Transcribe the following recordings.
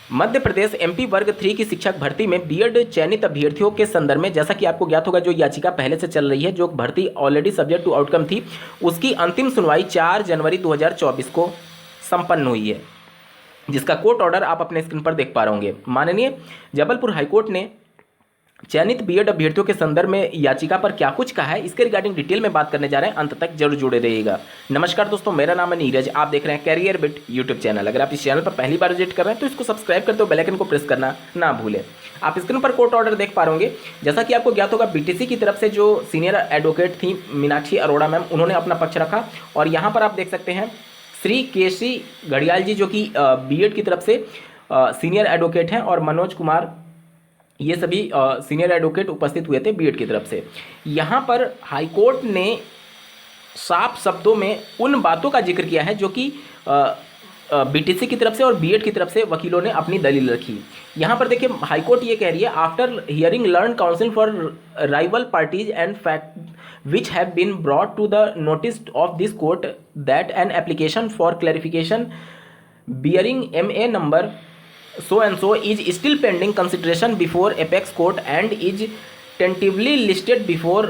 Madhya Pradesh MP वर्ग 3 की शिक्षक भर्ती में बीएड चयनित अभ्यर्थियों के संदर्भ में, जैसा कि आपको ज्ञात होगा, जो याचिका पहले से चल रही है, जो भर्ती ऑलरेडी सब्जेक्ट टू आउटकम थी, उसकी अंतिम सुनवाई 4 जनवरी 2024 को संपन्न हुई है, जिसका कोर्ट ऑर्डर आप अपने स्क्रीन पर देख पा रहे होंगे। माननीय जबलपुर हाईकोर्ट ने चयनित बीएड अभ्यर्थियों के संदर्भ में याचिका पर क्या कुछ कहा है, इसके रिगार्डिंग डिटेल में बात करने जा रहे हैं। अंत तक जरूर जुड़े रहिएगा। नमस्कार दोस्तों, मेरा नाम है नीरज, आप देख रहे हैं कैरियर बिट यूट्यूब चैनल। अगर आप इस चैनल पर पहली बार विजिट कर रहे हैं तो इसको सब्सक्राइब करते हो बेल आइकन को प्रेस करना ना भूलें। आप स्क्रीन पर कोर्ट ऑर्डर देख पा रहे होंगे। जैसा कि आपको ज्ञात होगा, बीटीसी की तरफ से जो सीनियर एडवोकेट थी मीनाक्षी अरोड़ा मैम, उन्होंने अपना पक्ष रखा और यहाँ पर आप देख सकते हैं श्री केसी घड़ियाल जी, जो कि बीएड की तरफ से सीनियर एडवोकेट हैं, और मनोज कुमार, ये सभी सीनियर एडवोकेट उपस्थित हुए थे बीएड की तरफ से। यहाँ पर हाईकोर्ट ने साफ शब्दों में उन बातों का जिक्र किया है जो कि बीटीसी की तरफ से और बीएड की तरफ से वकीलों ने अपनी दलील रखी। यहाँ पर देखिए, हाईकोर्ट ये कह रही है, after hearing learned counsel for rival parties and fact which have been brought to the notice of this court that an application for clarification bearing MA number so and so is still pending consideration before apex court and is tentatively listed before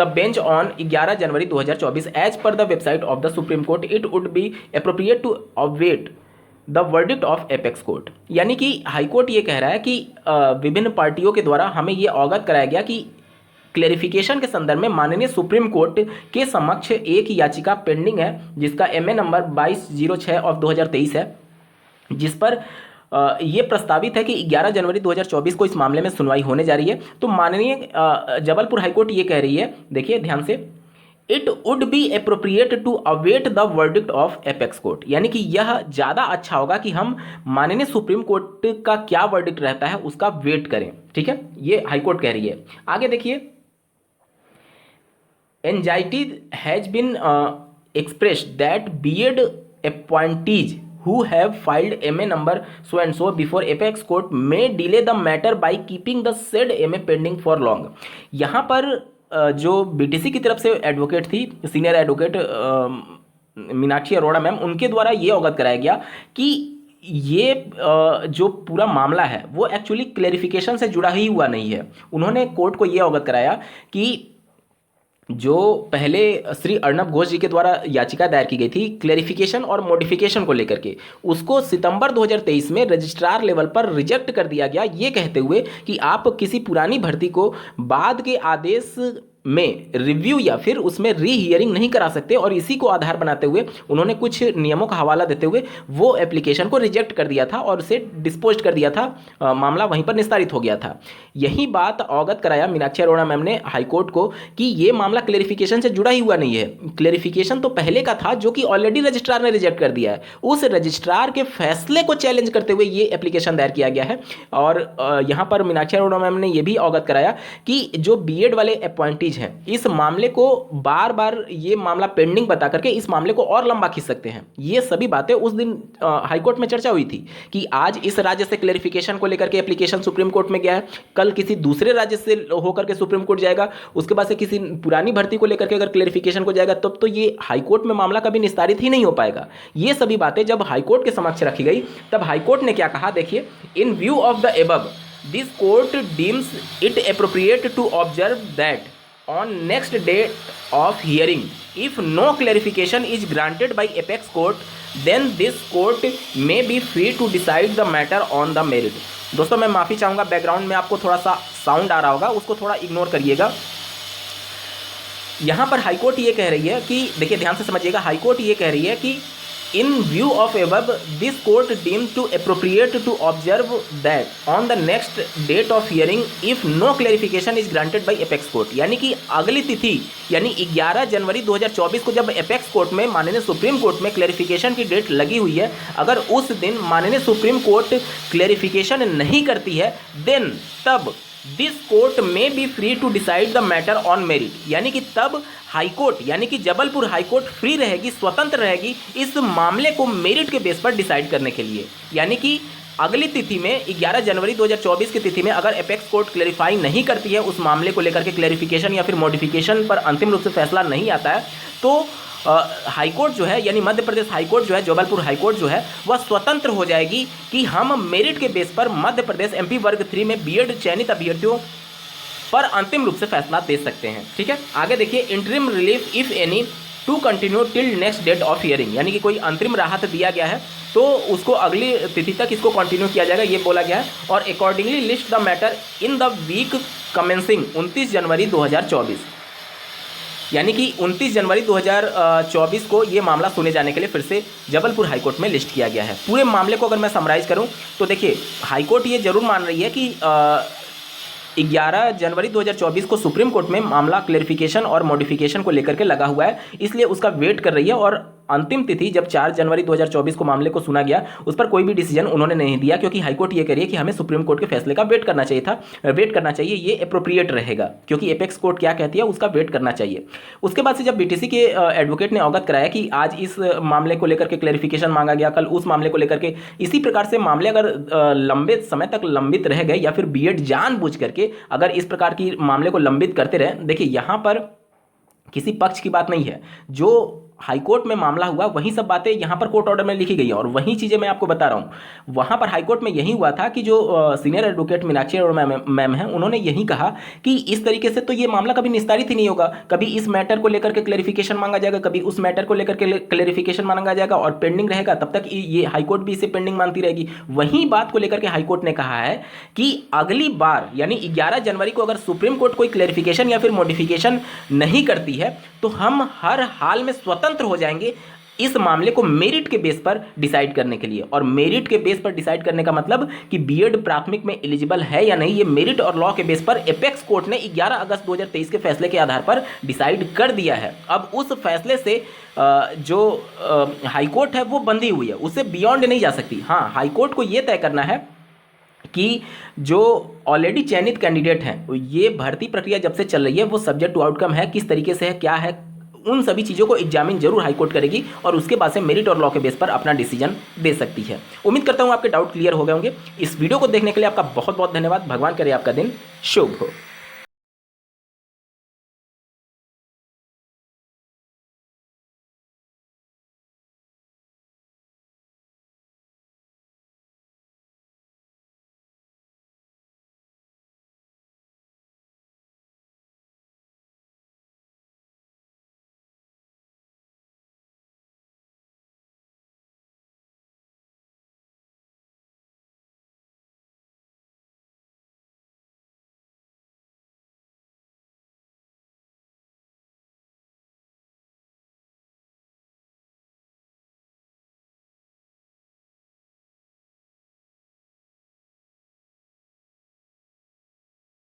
the bench on 11 January 2024 as per the website of the Supreme Court. It would be appropriate to await the verdict of apex court. यानी कि high court ये कह रहा है कि विभिन्न पार्टियों के द्वारा हमें ये अवगत कराया गया कि क्लेरिफिकेशन के संदर्भ में माननीय सुप्रीम कोर्ट के समक्ष एक याचिका पेंडिंग है, जिसका MA नंबर 2206/2023 है, जिस पर ये प्रस्तावित है कि 11 जनवरी 2024 को इस मामले में सुनवाई होने जा रही है। तो माननीय जबलपुर हाईकोर्ट ये कह रही है, देखिए ध्यान से, it would be appropriate to await the verdict of apex court, यानी कि यह ज़्यादा अच्छा होगा कि हम माननीय सुप्रीम कोर्ट का क्या वर्डिक्ट रहता है उसका वेट करें। ठीक है, ये हाईकोर्ट कह रही है। आगे देखिए, anxiety has been expressed that BEd appointees who have filed MA number so and so before apex court may delay the matter by keeping the said MA pending for long. यहाँ पर जो BTC की तरफ से advocate थी, senior advocate Meenakshi Arora ma'am, उनके द्वारा ये अवगत कराया गया कि ये जो पूरा मामला है वो एक्चुअली क्लेरिफिकेशन से जुड़ा ही हुआ नहीं है। उन्होंने कोर्ट को ये अवगत कराया कि जो पहले श्री अर्नब घोष जी के द्वारा याचिका दायर की गई थी क्लेरिफिकेशन और मॉडिफिकेशन को लेकर के, उसको सितंबर 2023 में रजिस्ट्रार लेवल पर रिजेक्ट कर दिया गया, ये कहते हुए कि आप किसी पुरानी भर्ती को बाद के आदेश में रिव्यू या फिर उसमें री हियरिंग नहीं करा सकते, और इसी को आधार बनाते हुए उन्होंने कुछ नियमों का हवाला देते हुए वो एप्लीकेशन को रिजेक्ट कर दिया था और उसे डिस्पोज कर दिया था। मामला वहीं पर निस्तारित हो गया था। यही बात अवगत कराया मीनाक्षी अरोड़ा मैम ने हाईकोर्ट को कि ये मामला क्लेरिफिकेशन से जुड़ा ही हुआ नहीं है। क्लेरिफिकेशन तो पहले का था जो कि ऑलरेडी रजिस्ट्रार ने रिजेक्ट कर दिया है। उस रजिस्ट्रार के फैसले को चैलेंज करते हुए ये एप्लीकेशन दायर किया गया है। और यहाँ पर मीनाक्षी अरोड़ा मैम ने यह भी अवगत कराया कि जो बीएड वाले अपॉइंटीज हैं, इस मामले को बार बार ये मामला पेंडिंग बता करके इस मामले को और लंबा खींच सकते हैं। ये सभी बातें उस दिन हाईकोर्ट में चर्चा हुई थी कि आज इस राज्य से क्लेरिफिकेशन को लेकर के एप्लीकेशन सुप्रीम कोर्ट में गया है, कल किसी दूसरे राज्य से होकर के सुप्रीम कोर्ट जाएगा, उसके बाद से किसी पुरानी भर्ती को लेकर के अगर क्लेरिफिकेशन को जाएगा तब तो ये हाईकोर्ट में मामला कभी निस्तारित ही नहीं हो पाएगा। ये सभी बातें जब हाईकोर्ट के समक्ष रखी गई तब हाईकोर्ट ने क्या कहा, देखिए, in view of the above this court deems it appropriate to observe that on next date of hearing if no clarification is granted by apex court then this court may be free to decide the matter on the merit. दोस्तों मैं माफ़ी चाहूँगा, background में आपको थोड़ा सा sound आ रहा होगा, उसको थोड़ा इग्नोर करिएगा। यहाँ पर हाईकोर्ट ये कह रही है कि, देखिए ध्यान से समझिएगा, हाईकोर्ट ये कह रही है कि in view of above this court deemed to appropriate to observe that on the next date of hearing if no clarification is granted by apex court, यानी कि अगली तिथि यानी 11 जनवरी 2024 को जब एपेक्स कोर्ट में माननीय सुप्रीम कोर्ट में क्लेरिफिकेशन की डेट लगी हुई है, अगर उस दिन माननीय सुप्रीम कोर्ट क्लेरिफिकेशन नहीं करती है देन तब this court may be free to decide the matter on merit, यानी कि तब हाईकोर्ट यानी कि जबलपुर हाईकोर्ट फ्री रहेगी, स्वतंत्र रहेगी इस मामले को मेरिट के बेस पर डिसाइड करने के लिए। यानी कि अगली तिथि में 11 जनवरी 2024 की तिथि में अगर एपेक्स कोर्ट क्लेरिफाई नहीं करती है उस मामले को लेकर के क्लेरिफिकेशन या फिर मॉडिफिकेशन पर अंतिम रूप से फैसला नहीं आता है, तो हाईकोर्ट जो है यानी मध्य प्रदेश हाईकोर्ट जो है, जबलपुर हाईकोर्ट जो है वह स्वतंत्र हो जाएगी कि हम मेरिट के बेस पर मध्य प्रदेश एमपी वर्ग 3 में बीएड चयनित अभ्यर्थियों पर अंतिम रूप से फैसला दे सकते हैं। ठीक है, आगे देखिए, interim relief if any to continue till next date of hearing, यानी कि कोई अंतरिम राहत दिया गया है तो उसको अगली तिथि तक इसको कंटिन्यू किया जाएगा, ये बोला गया है। और accordingly list the matter in the week commencing 29 January 2024, यानी कि 29 जनवरी 2024 को ये मामला सुने जाने के लिए फिर से जबलपुर हाईकोर्ट में लिस्ट किया गया है। पूरे मामले को अगर मैं समराइज़ करूं तो देखिए, हाईकोर्ट ये जरूर मान रही है कि 11 जनवरी 2024 को सुप्रीम कोर्ट में मामला क्लेरिफिकेशन और मॉडिफिकेशन को लेकर के लगा हुआ है, इसलिए उसका वेट कर रही है। और अंतिम तिथि जब 4 जनवरी 2024 को मामले को सुना गया, उस पर कोई भी डिसीजन उन्होंने नहीं दिया, क्योंकि हाईकोर्ट ये कह रही है कि हमें सुप्रीम कोर्ट के फैसले का वेट करना चाहिए, ये अप्रोप्रिएट रहेगा, क्योंकि एपेक्स कोर्ट क्या कहती है उसका वेट करना चाहिए। उसके बाद से जब बीटीसी के एडवोकेट ने अवगत कराया कि आज इस मामले को लेकर के क्लेरिफिकेशन मांगा गया, कल उस मामले को लेकर के, इसी प्रकार से मामले अगर लंबे समय तक लंबित रह गए या फिर बीएड जानबूझ करके अगर इस प्रकार की मामले को लंबित करते रहे, देखिए यहाँ पर किसी पक्ष की बात नहीं है, जो हाईकोर्ट में मामला हुआ वही सब बातें यहाँ पर कोर्ट ऑर्डर में लिखी गई है और वही चीज़ें मैं आपको बता रहा हूँ। वहाँ पर हाईकोर्ट में यही हुआ था कि जो सीनियर एडवोकेट मीनाक्षी और मैम हैं, उन्होंने यही कहा कि इस तरीके से तो ये मामला कभी निस्तारित ही नहीं होगा, कभी इस मैटर को लेकर के क्लेरिफिकेशन मांगा जाएगा, कभी उस मैटर को लेकर के क्लेरिफिकेशन मांगा जाएगा और पेंडिंग रहेगा, तब तक ये हाईकोर्ट भी इसे पेंडिंग मानती रहेगी। वही बात को लेकर के हाईकोर्ट ने कहा है कि अगली बार यानी 11 जनवरी को अगर सुप्रीम कोर्ट कोई क्लेरिफिकेशन या फिर मॉडिफिकेशन नहीं करती है तो हम हर हाल में स्वतंत्र हो जाएंगे इस मामले को मेरिट के बेस पर डिसाइड करने के लिए। और मेरिट के बेस पर डिसाइड करने का मतलब कि बीएड प्राथमिक में एलिजिबल है या नहीं, ये मेरिट और लॉ के बेस पर एपेक्स कोर्ट ने 11 अगस्त 2023 के फैसले के आधार पर डिसाइड कर दिया है। अब उस फैसले से जो हाईकोर्ट है वो बंधी हुई है, उससे बियॉन्ड नहीं जा सकती। हाँ, हाईकोर्ट को ये तय करना है कि जो ऑलरेडी चयनित कैंडिडेट हैं, ये भर्ती प्रक्रिया जब से चल रही है वो सब्जेक्ट टू आउटकम है, किस तरीके से है, क्या है, उन सभी चीज़ों को एग्जामिन जरूर हाईकोर्ट करेगी और उसके बाद से मेरिट और लॉ के बेस पर अपना डिसीजन दे सकती है। उम्मीद करता हूँ आपके डाउट क्लियर हो गए होंगे। इस वीडियो को देखने के लिए आपका बहुत बहुत धन्यवाद। भगवान करे आपका दिन शुभ हो।